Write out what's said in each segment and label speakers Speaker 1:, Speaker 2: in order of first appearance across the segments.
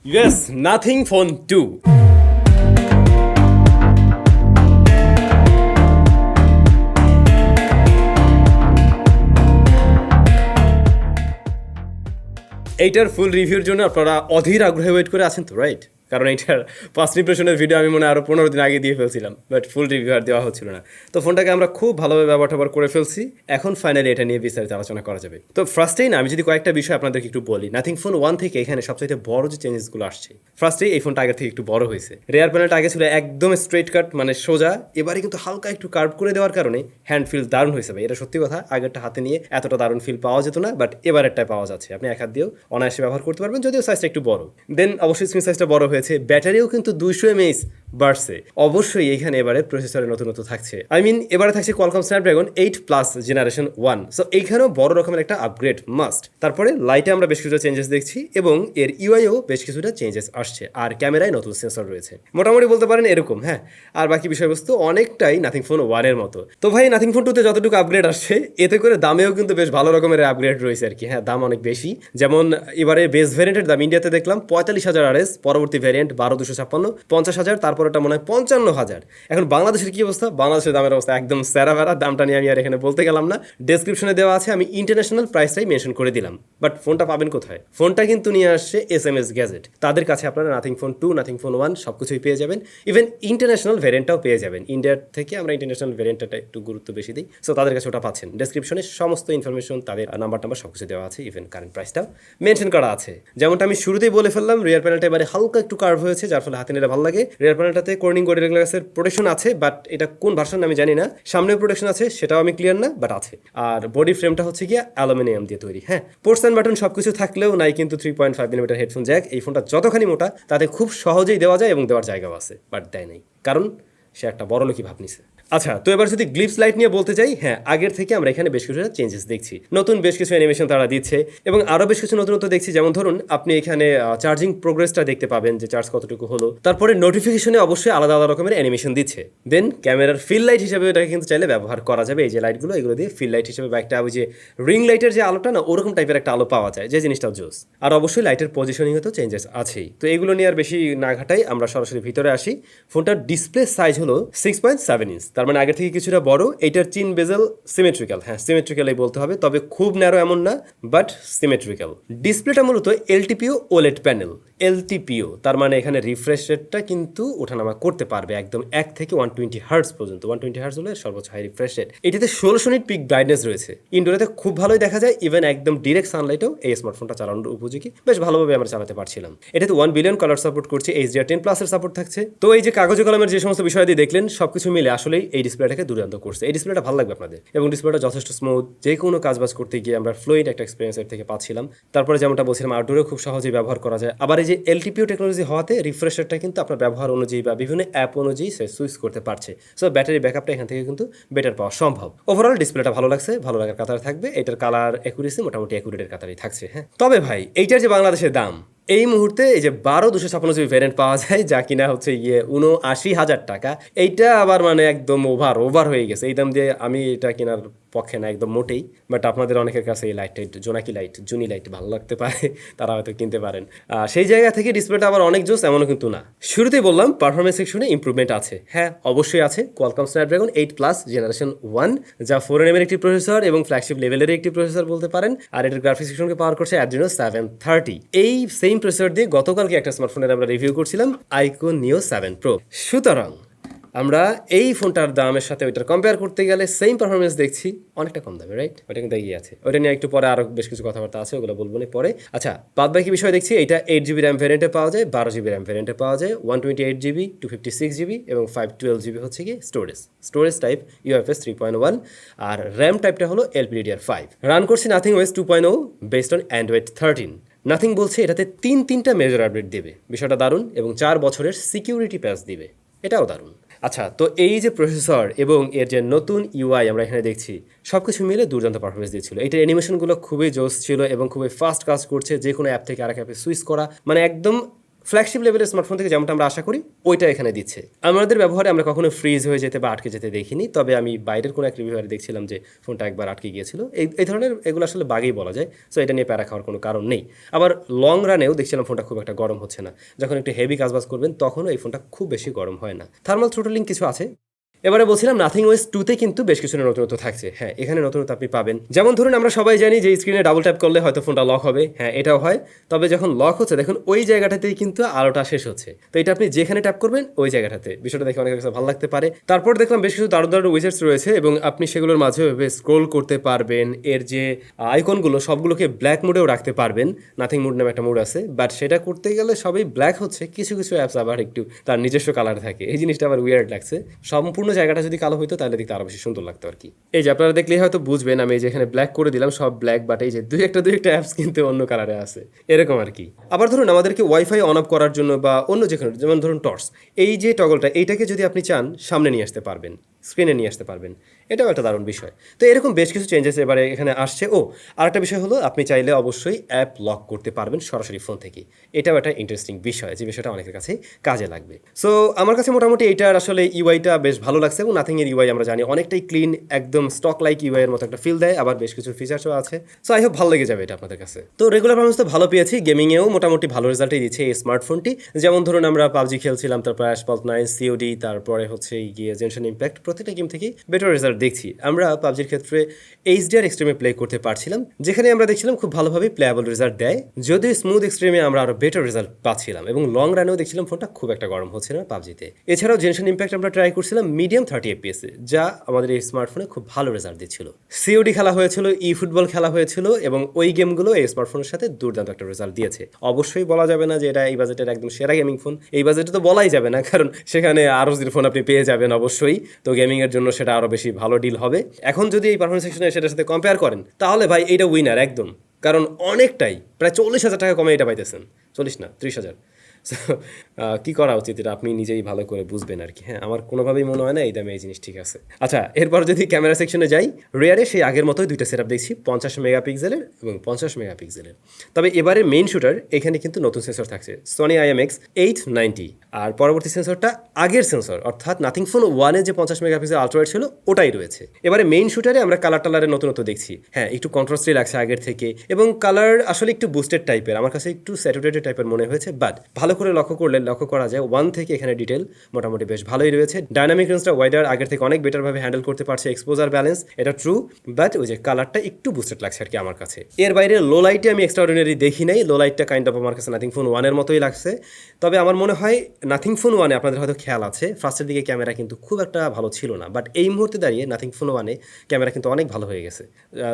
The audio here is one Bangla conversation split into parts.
Speaker 1: Yes, nothing phone 2. এইটার ফুল রিভিউর জন্য আপনারা অধীর আগ্রহে ওয়েট করে আছেন তো, রাইট? কারণ এইটার ফার্স্ট ইমপ্রেশনের ভিডিও আমি মনে আরও 15 দিন আগে দিয়ে ফেলছিলাম, বাট ফুল রিভিউ আর দেওয়া হচ্ছিল না। তো ফোনটাকে আমরা খুব ভালোভাবে ব্যবহার করে ফেলছি। এখন ফাইনালি এটা নিয়ে বিস্তারিত আলোচনা করা যাবে। তো ফার্স্টেই না, আমি যদি কয়েকটা বিষয় আপনাদেরকে একটু বলি, নাথিং ফোন 1 থেকে এখানে সবচাইতে বড় যে চেঞ্জেসগুলো আসছে, ফার্স্টেই এই ফোনটা আগের থেকে একটু বড় হয়েছে। রেয়ার প্যানেলটা আগে ছিল একদম স্ট্রেট কাট, মানে সোজা, এবারে কিন্তু হালকা একটু কার্ভ করে দেওয়ার কারণে হ্যান্ড ফিল দারুণ হয়েছে ভাই। এটা সত্যি কথা, আগেরটা হাতে নিয়ে এতটা দারুণ ফিল পাওয়া যেত না, বাট এবারেরটায় পাওয়া যাচ্ছে। আপনি এক হাত দিয়েও অনায়াসে ব্যবহার করতে পারবেন, যদিও সাইজটা একটু বড়। দেন অবশ্যই স্ক্রিন সাইজটা বড় হয়েছে, ব্যাটারিও কিন্তু 200 mAh বাড়ছে। অবশ্যই এখানে এবারে প্রসেসরের নতুনত্ব থাকছে, এবারে থাকছে কোয়ালকম স্ন্যাপড্রাগন 8+ জেনারেশন 1। সো এইখানেও বড় রকমের একটা আপগ্রেড মাস্ট। তারপরে লাইটে আমরা বেশ কিছুটা চেঞ্জেস দেখছি এবং এর ইউআইও বেশ কিছুটা চেঞ্জেস আসছে, আর ক্যামেরায় নতুন সেন্সর রয়েছে। মোটামুটি বলতে পারেন এরকম, হ্যাঁ। আর বাকি বিষয়বস্তু অনেকটাই নাথিং ফোন 1 এর মতো। তো ভাই, নাথিং ফোন 2তে যতটুকু আপগ্রেড আসছে, এতে করে দামেও কিন্তু বেশ ভালো রকমের আপগ্রেড রয়েছে আর কি। হ্যাঁ, দাম অনেক বেশি। যেমন এবারে বেস ভ্যারিয়েন্টের দাম ইন্ডিয়াতে দেখলাম 45,000 RS, পরবর্তী ভ্যারিয়েন্ট 12,256, 50,000, তারপর এটা মনে হয় 55,000। এখন বাংলাদেশের কি অবস্থা? বাংলাদেশের দামের অবস্থা একদম স্যারাভেরা। দামটা নিয়ে আমি আর এখানে বলতে গেলাম না, ডেসক্রিপশনে দেওয়া আছে, আমি ইন্টারন্যাশনাল প্রাইসটাই মেনশন করে দিলাম। বাট ফোনটা পাবেন কোথায়? ফোনটা কিন্তু নিয়ে আসছে SMS গ্যাজেট। তাদের কাছে আপনারা নাথিং ফোন 2, নাথিং ফোন 1 সব কিছুই পেয়ে যাবেন। ইভেন ইন্টারন্যাশনাল ভ্যারিয়েন্টটাও পেয়ে যাবেন। ইন্ডিয়ার থেকে আমরা ইন্টারন্যাশনাল ভ্যারিয়েন্টটা একটু গুরুত্ব বেশি দিই, সো তাদের কাছে ওটা পাচ্ছেন। ডেসক্রিপশনে সমস্ত ইনফরমেশন, তাদের নাম্বার সব কিছু দেওয়া আছে, ইভেন কারেন্ট প্রাইসটাও মেনশন করা আছে। যেমনটা আমি শুরুতেই বলে ফেললাম, রিয়ার প্যানেলটা এবারে হালকা একটু কার্ভ হয়েছে, যার ফলে হাতে নিলে ভালো লাগে। রিয়ার প্যানেলটাতে কর্নিং গরিলা গ্লাসের প্রোটেকশন আছে, বাট এটা কোন ভার্সন আমি জানি না। সামনে প্রোটেকশন আছে, সেটাও আমি ক্লিয়ার না, বাট আছে। আর বডি ফ্রেমটা হচ্ছে গিয়ে অ্যালুমিনিয়াম দিয়ে তৈরি। হ্যাঁ, পোর্টস অ্যান্ড বাটন সবকিছু থাকলেও নাই কিন্তু 3.5mm হেডফোন জ্যাক। এই ফোনটা যতখানি মোটা, তাতে খুব সহজেই দেওয়া যায় এবং দেওয়ার জায়গাও আছে, বাট দেয় নাই, কারণ সে একটা বড় লোকই ভাব নিছে। আচ্ছা, তো এবার যদি গ্লিপস লাইট নিয়ে বলতে চাই, হ্যাঁ, আগের থেকে আমরা এখানে বেশ কিছু চেঞ্জেস দেখছি। নতুন বেশ কিছু অ্যানিমেশন তারা দিচ্ছে এবং আরও বেশ কিছু নতুনত্ব দেখছি। যেমন ধরুন, আপনি এখানে চার্জিং প্রোগ্রেসটা দেখতে পাবেন, যে চার্জ কতটুকু হলো। তারপরে নোটিফিকেশনে অবশ্যই আলাদা আলাদা রকমের অ্যানিমেশন দিচ্ছে। দেন ক্যামেরার ফিল লাইট হিসেবে এটাকে কিন্তু চাইলে ব্যবহার করা যাবে। এই যে লাইটগুলো, এগুলো দিয়ে ফিল লাইট হিসেবে বা একটা ওই যে রিং লাইটের যে আলোটা না, ওরকম টাইপের একটা আলো পাওয়া যায়, যে জিনিসটাও জোস। আর অবশ্যই লাইটের পজিশনিংয়ে তো চেঞ্জেস আছেই। তো এগুলো নিয়ে আর বেশি না ঘাটাই, আমরা সরাসরি ভিতরে আসি। ফোনটার ডিসপ্লে সাইজ হলো 6.7 ইঞ্চ, তার মানে আগের থেকে কিছুটা বড়। এইটার চিন বেজেল সিমেট্রিক্যাল, হ্যাঁ সিমেট্রিক্যালই বলতে হবে, তবে খুব ন্যারো এমন না, বাট সিমেট্রিক্যাল। ডিসপ্লেটা মূলত এলটিপিও ওলেড প্যানেল। এলটিপিও তার মানে এখানে রিফ্রেশ রেটটা কিন্তু ওঠানামা করতে পারবে একদম 1 থেকে 120 হার্টজ পর্যন্ত। 120 হার্টজ হলে সর্বোচ্চ হাই রিফ্রেশ রেট। এটাতে 1600 নিট পিক ব্রাইটনেস রয়েছে। ইনডোরেতে খুব ভালোই দেখা যায়, ইভেন একদম ডিরেক্ট সানলাইটেও এই স্মার্টফোনটা চালানোর উপযোগী, বেশ ভালোভাবে আমরা চালাতে পারছিলাম। এটাতে 1 বিলিয়ন কালার সাপোর্ট করছে, HDR10+ এর সাপোর্ট থাকছে। তো এই যে কাগজে কলমের যে সমস্ত বিষয় দিয়ে দেখলেন, সবকিছু মিলে আসলেই এই ডিসপ্লেটাকে দুর্দান্ত করছে। এই ডিসপ্লেটা ভালো লাগবে আপনাদের, এবং ডিসপ্লেটা যথেষ্ট স্মুথ। যে কোনো কাজবাজ করতে গিয়ে আমরা ফ্লুইড একটা এক্সপিরিয়েন্স এর থেকে পাচ্ছিলাম। তারপরে যেমনটা বলছিলাম, আউটডোরেও খুব সহজেই ব্যবহার করা যায়। আবার এই যে এলটিপিও টেকনোলজি হওয়াতে রিফ্রেশ রেটটা কিন্তু আপনার ব্যবহার অনুযায়ী বা বিভিন্ন অ্যাপ অনুযায়ী সে সুইচ করতে পারছে। সো ব্যাটারি ব্যাকআপটা এখান থেকে কিন্তু বেটার পাওয়া সম্ভব। ওভারঅল ডিসপ্লেটা ভালো লাগছে, ভালো লাগার কাতারে থাকবে। এটার কালার অ্যাকুরেসি মোটামুটি অ্যাকুরেটের কাতারেই থাকছে। হ্যাঁ, তবে ভাই, এইটার যে বাংলাদেশের দাম, এই মুহূর্তে এই যে 12,256 ভ্যারিয়েন্ট পাওয়া যায়, যা কিনা হচ্ছে গিয়ে 79,000 টাকা। এইটা আবার মানে একদম ওভার হয়ে গেছে। এই দাম দিয়ে আমি এটা কেনার পক্ষে না, একদম মোটেই। বাট আপনাদের অনেকের কাছে এই লাইটটা, জোনাকি লাইট, জুনি লাইট ভালো লাগতে পারে, তারা হয়তো কিনতে পারেন। সেই জায়গা থেকে ডিসপ্লেটা আবার অনেক জোস এমনও কিন্তু না। শুরুতেই বললাম পারফরমেন্স সেকশনে ইমপ্রুভমেন্ট আছে। হ্যাঁ, অবশ্যই আছে। কোয়ালকম স্ন্যাপড্রাগন 8+ জেনারেশন 1, যা 4nm একটি প্রসেসর এবং ফ্ল্যাগশিপ লেভেলের একটি প্রসেসর বলতে পারেন। আর এটার গ্রাফিক্স সেকশনকে পাওয়ার করছে Adreno 730। এই সেম প্রসেসর দিয়ে গতকালকে একটা স্মার্টফোনের আমরা রিভিউ করছিলাম, আইকো নিও 7 প্রো। সুতরাং আমরা এই ফোনটার দামের সাথে ওইটার কম্পেয়ার করতে গেলে সেম পারফরমেন্স দেখছি অনেকটা কম দামে, রাইট? ওইটা কিন্তু এগিয়ে আছে। ওইটা নিয়ে একটু পরে আরও বেশ কিছু কথাবার্তা আছে, ওগুলো বলবো না পরে। আচ্ছা, বাদ বাকি বিষয় দেখছি, এটা 8GB র্যাম ভ্যারিয়েন্টে পাওয়া যায়, 12GB র্যাম ভ্যারিয়েন্টে পাওয়া যায়, 128GB, 256GB এবং 512GB হচ্ছে কি স্টোরেজ টাইপ UFS 3.1, আর র্যাম টাইপটা হলো LPDDR5। রান করছি nothing OS 2.0 based on Android 13। Nothing বলছে এটাতে তিনটা মেজর আপডেট দেবে, বিষয়টা দারুণ, এবং 4 বছরের সিকিউরিটি প্যাচ দিবে, এটাও দারুণ। আচ্ছা, তো এই যে প্রসেসর এবং এর যে নতুন UI আমরা এখানে দেখছি, সব কিছু মিলে দুর্দান্ত পারফরমেন্স দিয়েছিল। এটার অ্যানিমেশনগুলো খুবই জোস ছিল এবং খুবই ফাস্ট কাজ করছে। যে কোনো অ্যাপ থেকে আরেক অ্যাপে সুইচ করা, মানে একদম ফ্ল্যাগশিপ লেভেলের স্মার্টফোন থেকে যেমনটা আমরা আশা করি ওইটা এখানে দিচ্ছে। আমাদের ব্যবহারে আমরা কখনো ফ্রিজ হয়ে যেতে বা আটকে যেতে দেখিনি, তবে আমি বাইরের কোনো এক রিভিউয়ারে দেখছিলাম যে ফোনটা একবার আটকে গিয়েছিল। এই ধরনের এগুলো আসলে বাগেই বলা যায়, সো এটা নিয়ে প্যারা খাওয়ার কোনো কারণ নেই। আবার লং রানেও দেখছিলাম ফোনটা খুব একটা গরম হচ্ছে না, যখন একটু হেভি কাজবাজ করবেন তখনও এই ফোনটা খুব বেশি গরম হয় না। থার্মাল থ্রোটলিং কিছু আছে। এবারে বলছিলাম নাথিং ওএস 2-তে কিন্তু বেশ কিছু নতুনত্ব থাকছে। হ্যাঁ, এখানে নতুনত্ব আপনি পাবেন, যেমন ধরুন আমরা সবাই জানি যে স্ক্রিনে ডাবল ট্যাপ করলে হয়তো ফোনটা লক হবে। হ্যাঁ, এটাও হয়, তবে যখন লক হচ্ছে দেখুন ওই জায়গাটাতেই কিন্তু আলোটা শেষ হচ্ছে, তো এটা আপনি যেখানে ট্যাপ করবেন ওই জায়গাটাতে। বিষয়টা দেখে অনেক কাছে ভালো লাগতে পারে। তারপর দেখলাম বেশ কিছু দারুণ দারুণ উইজেটস রয়েছে এবং আপনি সেগুলোর মাঝে স্ক্রোল করতে পারবেন। এর যে আইকনগুলো সবগুলোকে ব্ল্যাক মোডেও রাখতে পারবেন। নাথিং মোড নামে একটা মোড আছে, বাট সেটা করতে গেলে সবই ব্ল্যাক হচ্ছে, কিছু কিছু অ্যাপস আবার একটু তার নিজস্ব কালার থাকে। এই জিনিসটা আবার উইয়ার্ড লাগছে। সম্পূর্ণ জায়গাটা যদি কালো হইতো তাহলে দেখতে আরো বেশি সুন্দর লাগতো আর কি। এই যে আপনারা দেখলেই হয়তো বুঝবেন, আমি যেখানে ব্ল্যাক করে দিলাম সব ব্ল্যাক, বাট এই যে দুই একটা অ্যাপস কিন্তু অন্য কালারে আছে, এরকম আর কি। আবার ধরুন আমাদেরকে ওয়াইফাই অন অফ করার জন্য বা অন্য যেখানে, যেমন ধরুন টর্চ, এই যে টগলটা এইটাকে যদি আপনি চান সামনে নিয়ে আসতে পারবেন, স্ক্রিনে নিয়ে আসতে পারবেন। এটাও একটা দারুণ বিষয়। তো এরকম বেশ কিছু চেঞ্জেস এবারে এখানে আসছে। ও আরেকটা বিষয় হলো আপনি চাইলে অবশ্যই অ্যাপ লক করতে পারবেন সরাসরি ফোন থেকে। এটাও একটা ইন্টারেস্টিং বিষয়, যে বিষয়টা অনেকের কাছে কাজে লাগবে। সো আমার কাছে মোটামুটি এইটার আসলে ইউআইটা বেশ ভালো লাগছে, এবং নাথিং এর ইউআই আমরা জানি অনেকটাই ক্লিন, একদম স্টক লাইক ইউআই এর মতো একটা ফিল দেয়, আবার বেশ কিছু ফিচার্সও আছে। সো আই হোপ ভালো লেগে যাবে এটা আপনাদের কাছে। তো রেগুলার পারফরমেন্স তো ভালো পেয়েছি, গেমিংয়েও মোটামুটি ভালো রেজাল্টই দিচ্ছে এই স্মার্টফোনটি। যেমন ধরুন আমরা পাবজি খেলছিলাম, তারপর অ্যাসফল্ট 9, সিওডি, তারপরে হচ্ছে গিয়ে জেনশন ইম্প্যাক্ট, প্রত্যেকটা গেম থেকেই বেটার রেজাল্ট দেখছি। আমরা পাবজির ক্ষেত্রে এইচডিআর এক্সট্রিমে প্লে করতে পারছিলাম, যেখানে আমরা দেখছিলাম খুব ভালোভাবে প্লেয়াবল রেজাল্ট দেয়, যদিও স্মুথ এক্সট্রিমে আমরা আরো বেটার রেজাল্ট পাচ্ছিলাম, এবং লং রানেও দেখছিলাম ফোনটা খুব একটা গরম হচ্ছে না পাবজিতে। এছাড়াও জেনশন ইম্প্যাক্ট আমরা ট্রাই করছিলাম মিডিয়াম 30 FPS এ, যা আমাদের এই স্মার্টফোনে খুব ভালো রেজাল্ট দিচ্ছিল। সিওডি খেলা হয়েছিল, ই ফুটবল খেলা হয়েছিল, এবং ওই গেমগুলো এই স্মার্টফোনের সাথে দুর্দান্ত একটা রেজাল্ট দিয়েছে। অবশ্যই বলা যাবে না যে এটা এই বাজেটের একদম সেরা গেমিং ফোন, এই বাজেটে তো বলাই যাবে না, কারণ সেখানে আরও যে ফোন আপনি পেয়ে যাবেন অবশ্যই, তো গেমিং এর জন্য সেটা আরো বেশি ভালো ডিল হবে। এখন যদি এই পারফরমেন্স সেকশনে সেটার সাথে কম্পেয়ার করেন তাহলে ভাই এইটা উইনার একদম, কারণ অনেকটাই প্রায় 40,000 টাকা কমে এটা পাইতেছেন, 40 না 30,000। কি করা উচিত এটা আপনি নিজেই ভালো করে বুঝবেন আর কি। হ্যাঁ, আমার কোনোভাবেই মনে হয় না এই দামে এই জিনিস ঠিক আছে। আচ্ছা, এরপর যদি ক্যামেরা সেকশনে যাই, রেয়ারে সেই আগের মতোই দুইটা সেটআপ দেখছি, 50 মেগাপিক্সেলের এবং 50 মেগাপিক্সেলের। তবে এবারে মেইন শুটার এখানে কিন্তু নতুন সেন্সর থাকছে, সনি IMX890, আর পরবর্তী সেন্সরটা আগের সেন্সর অর্থাৎ নাথিং ফোন 1-এ যে 50 মেগাপিক্সেল আলট্রাওয়াইড ছিল ওটাই রয়েছে। এবারে মেইন শুটারে আমরা কালার টালারের নতুনত্ব দেখছি। হ্যাঁ, একটু কন্ট্রাস্টই লাগছে আগের থেকে, এবং কালার আসলে একটু বুস্টেড টাইপের, আমার কাছে একটু স্যাচুরেটেড টাইপের মনে হয়েছে, বাট ভালো করে লক্ষ্য করা যায় 1 থেকে এখানে ডিটেল মোটামুটি বেশ ভালোই রয়েছে। ডাইনামিক রেঞ্জটা ওয়াইডার আগের থেকে অনেক বেটারভাবে হ্যান্ডেল করতে পারছে, এক্সপোজার ব্যালেন্স এটা ট্রু, বাট ওই যে কালারটা একটু বুস্টেড লাগছে আর কি আমার কাছে। এর বাইরে লো লাইটে আমি এক্সট্রাঅর্ডিনারি দেখি নাই, লো লাইটটা কাইন্ড অফ আমার কাছে নাথিং ফোন 1-এর মতোই লাগছে। তবে আমার মনে হয় নাথিং ফোন 1-এ আপনাদের হয়তো খেয়াল আছে ফার্স্টের দিকে ক্যামেরা কিন্তু খুব একটা ভালো ছিল না, বাট এই মুহূর্তে দাঁড়িয়ে নাথিং ফোন 1-এ ক্যামেরা কিন্তু অনেক ভালো হয়ে গেছে।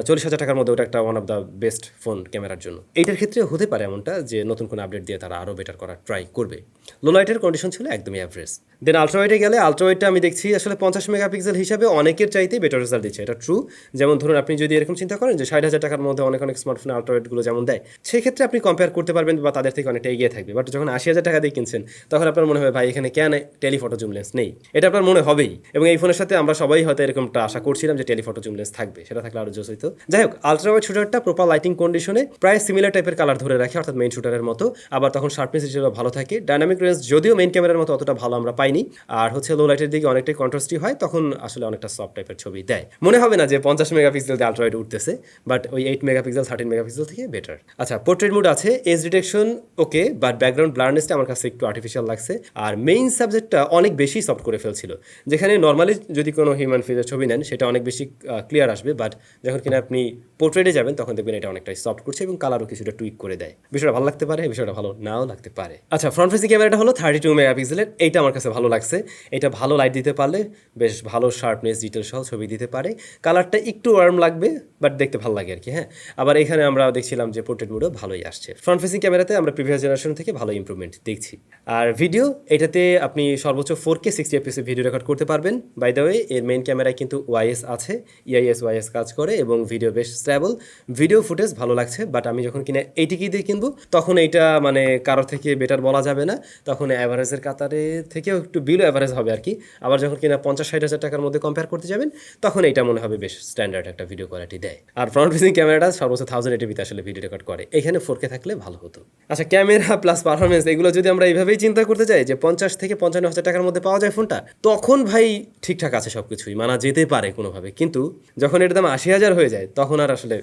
Speaker 1: 40,000 টাকার মধ্যে ওটা একটা one of the best phone ক্যামেরার জন্য। এইটার ক্ষেত্রে হতে পারে এমনটা যে নতুন কোনো আপডেট দিয়ে তারা আরও বেটার করার ট্রাই করবে। লো লাইটের কন্ডিশন ছিল একদমই অ্যাভারেজ। দেন আলট্রাওয়াইডে গেলে আলট্রাওয়াইডটা আমি দেখছি আসলে 50 মেগাপিক্সেল হিসাবে অনেকের চাইতে বেটার রেজাল্ট দিচ্ছে, এটা ট্রু। যেমন ধরুন আপনি যদি এরকম চিন্তা করেন যে 60,000 টাকার মধ্যে অনেক স্মার্টফোন আলট্রাওয়াইডগুলো যেমন দেয়, সেক্ষেত্রে আপনি কম্পেয়ার করতে পারবেন বা তাদের থেকে অনেকটা এগিয়ে থাকবে। বাট যখন 80,000 টাকা দিয়ে কিনছেন তখন আপনার মনে হবে ভাই এখানে কেন টেলিফটো জুম লেন্স নেই, এটা আপনার মনে হবেই। এবং এই ফোনের সাথে আমরা সবাই হয়তো এরকমটা আশা করছিলাম যে টেলিফটো জুম লেন্স থাকবে, সেটা থাকলে আরও জোস হইতো। যাই হোক, আলট্রাওয়াইড শুটারটা প্রপার লাইটিং কন্ডিশনে প্রায় সিমিলার টাইপের কালার ধরে রাখে, অর্থাৎ মেইন শুটারের মতো। আবার তখন শার্পনেস হিসেবে ভালো থাকে। ডাইনামিক রেঞ্জ যদিও মেইন ক্যামেরার মতো অতটা ভালো আমরা পাইনি, আর হচ্ছে লো লাইটের দিকে অনেকটাই কন্ট্রাস্টি হয়, তখন আসলে অনেকটা সফট টাইপের ছবি দেয়। মনে হবে না যে 50 মেগাপিক্সেল দিয়ে আলট্রাওয়াইড উঠতেছে, বাট ওই 8 মেগাপিক্সেল 13 মেগাপিক্সেল থেকে বেটার। আচ্ছা, পোর্ট্রেট মোড আছে, edge detection okay, but background ব্লারনেসটা আমার কাছে একটু আর্টিফিশিয়াল লাগছে। আর মেইন সাবজেক্টটা অনেক বেশি সফট করে ফেলছিল, যেখানে নর্মালি যদি কোনো হিউম্যান ফেসের ছবি নেন সেটা অনেক বেশি ক্লিয়ার আসবে, বাট যখন কিনা আপনি পোর্ট্রেটে যাবেন তখন দেখবেন এটা অনেকটাই সফট করছে এবং কালারও কিছুটা টুইক করে দেয়। বিষয়টা ভালো লাগতে পারে, বিষয়টা ভালো নাও লাগতে পারে। আচ্ছা, ফ্রন্ট ফেসিং ক্যামেরাটা হলো 32 মেগাপিক্সেলের, এইটা আমার কাছে ভালো লাগছে। এটা ভালো লাইট দিতে পারলে বেশ ভালো শার্পনেস ডিটেল সহ ছবি দিতে পারে। কালারটা একটু ওয়ার্ম লাগবে, বাট দেখতে ভালো লাগে আর কি। হ্যাঁ, আবার এখানে আমরা দেখছিলাম যে পোর্ট্রেট মোডও ভালোই আসছে। ফ্রন্ট ফেসিং ক্যামেরাতে আমরা প্রিভিয়াস জেনারেশন থেকে ভালো ইমপ্রুভমেন্ট দেখছি। আর ভিডিও, এটাতে আপনি সর্বোচ্চ 4K 60 FPS ভিডিও রেকর্ড করতে পারবেন। বাই দ্য ওয়ে, এর মেইন ক্যামেরায় কিন্তু ওয়াইএস আছে, ইআইএস কাজ করে এবং ভিডিও বেশ স্ট্যাবল। ভিডিও ফুটেজ ভালো লাগছে, বাট আমি যখন কিনা 80K দিয়ে কিনবো তখন এইটা মানে কারোর থেকে বেটার বলা যাবে না, তখন অ্যাভারেজের কাতারে থেকেও একটু বিলো অ্যাভারেজ হবে আর কি। আবার যখন কিনা 50-60 হাজার টাকার মধ্যে কম্পেয়ার করতে যাবেন, তখন এইটা মনে হবে বেশ স্ট্যান্ডার্ড একটা ভিডিও কোয়ালিটি দেয়। আর ফ্রন্ট ফেসিং ক্যামেরাটা সর্বোচ্চ 1080p আসলে ভিডিও রেকর্ড করে, এখানে 4K থাকলে ভালো হতো। আচ্ছা, ক্যামেরা প্লাস পারফরমেন্স এগুলো যদি আমরা এইভাবেই চিন্তা করতে যাই যে 50 থেকে 55 হাজার টাকার মধ্যে পাওয়া যায় ফোনটা, তখন ভাই ঠিকঠাক আছে সব কিছুই, মানা যেতে পারে কোনোভাবে। কিন্তু যখন এটার দাম 80,000 হয়ে যায়, তখন আর আসলে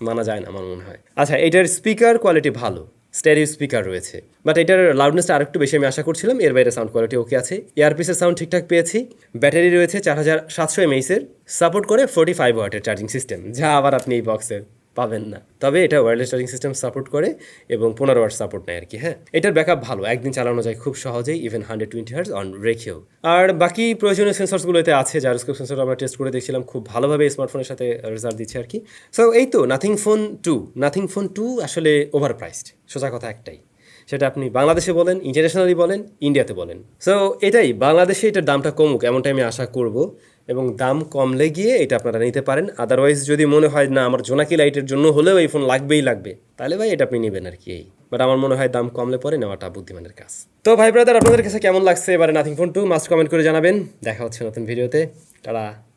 Speaker 1: মানা যায় না আমার মনে হয়। আচ্ছা, এটার স্পিকার কোয়ালিটি ভালো, স্টেরিও স্পিকার রয়েছে, বাট এটার লাউডনেসটা আরেকটু বেশি আমি আশা করছিলাম। এর বাইরে সাউন্ড কোয়ালিটি ওকে আছে, ইয়ারপিসের সাউন্ড ঠিকঠাক পেয়েছি। ব্যাটারি রয়েছে 4700 mAh-এর, সাপোর্ট করে 45 ওয়াটের চার্জিং সিস্টেম, যা আবার আপনি এই বক্সে পাবেন না। তবে এটা ওয়্যারলেস চার্জিং সিস্টেম সাপোর্ট করে এবং 15 ওয়াট সাপোর্ট নেয় আর কি। হ্যাঁ, এটার ব্যাকআপ ভালো, একদিন চালানো যায় খুব সহজেই, ইভেন 120 হার্জ অন রেখেও। আর বাকি প্রয়োজনীয় সেন্সরসগুলোতে আছে, জাইরোস্কোপ সেন্সর আমরা টেস্ট করে দেখছিলাম, খুব ভালোভাবে স্মার্টফোনের সাথে রেজাল্ট দিচ্ছে আর কি। সো এই তো নাথিং ফোন টু আসলে ওভার প্রাইসড, সোজা কথা একটাই। সেটা আপনি বাংলাদেশে বলেন, ইন্টারন্যাশনালি বলেন, ইন্ডিয়াতে বলেন। সো এটাই, বাংলাদেশে এটার দামটা কমুক এমনটাই আমি আশা করব, এবং দাম কমলে গিয়ে এটা আপনারা নিতে পারেন। আদারওয়াইজ যদি মনে হয় না আমার জোনাকি লাইটের জন্য হলেও এই ফোন লাগবে, তাহলে ভাই এটা আপনি নেবেন আর কি। বাট আমার মনে হয় দাম কমলে পরে নেওয়াটা বুদ্ধিমানের কাজ। তো ভাই ব্রাদার, আপনাদের কাছে কেমন লাগছে এবারে Nothing Phone two must comment করে জানাবেন। দেখা হচ্ছে নতুন ভিডিওতে, টাটা।